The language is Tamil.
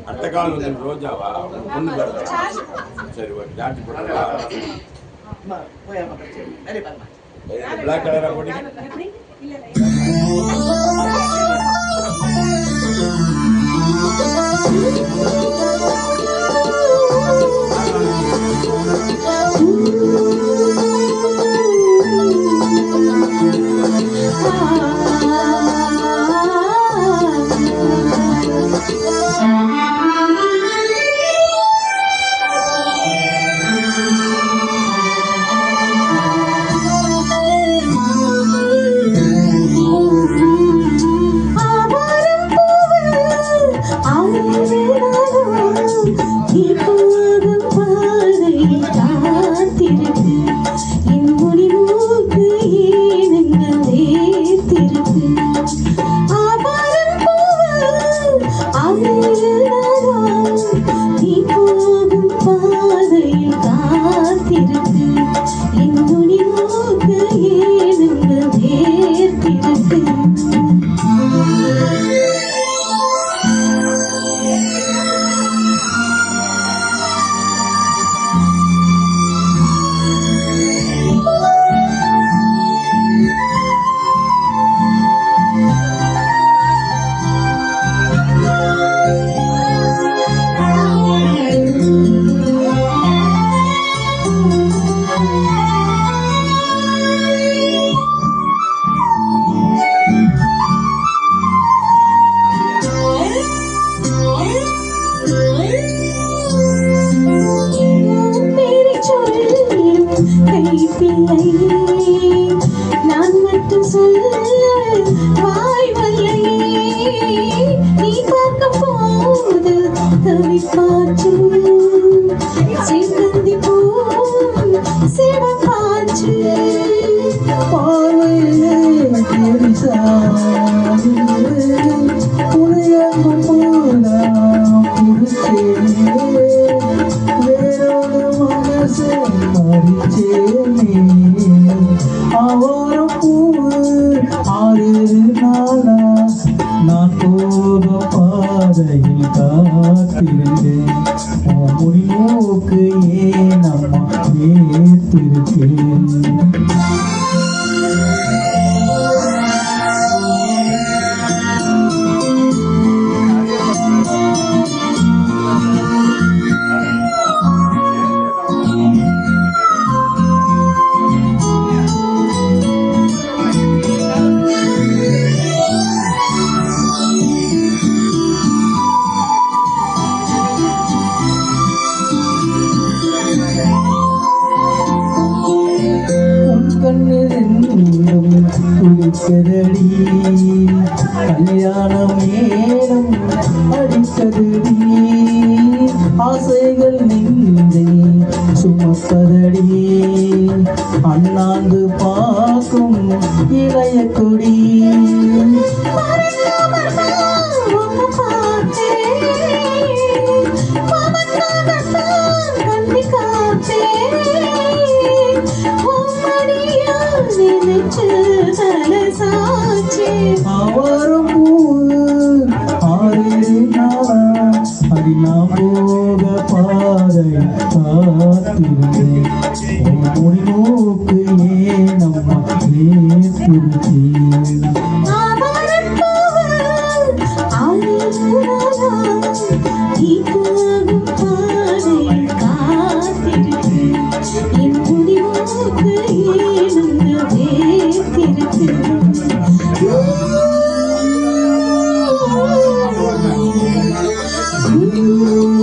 அடுத்த கால் வந்து ரோஜாவா ஒன்று சரி ஓகே ஜாட்டி போட்டா பிளாக் கலரா போட்டீங்க நான் மட்டும் சொல்ல வாய் வல்லையே நீ பார்க்க போது தவிப்பாச்சு சிவந்தி போ சிவப்பாச்சு நான் போக பாதையில் காத்திருந்தேன் முடிவோக்கு ஏன் அம்மா ஏத்திருக்கேன் துளிக்கதடி கல்யாணம் ஏனும் அடிக்கதடி ஆசைகள் நெஞ்சை சுமப்பதடி அண்ணாந்து பார்க்கும் இளைய கொடி அவரும் நான் போக பாதை காத்திருந்தேன் முடிவோக்கு ஏன் நம்ம ஏற்றிருக்கேன் Ooh.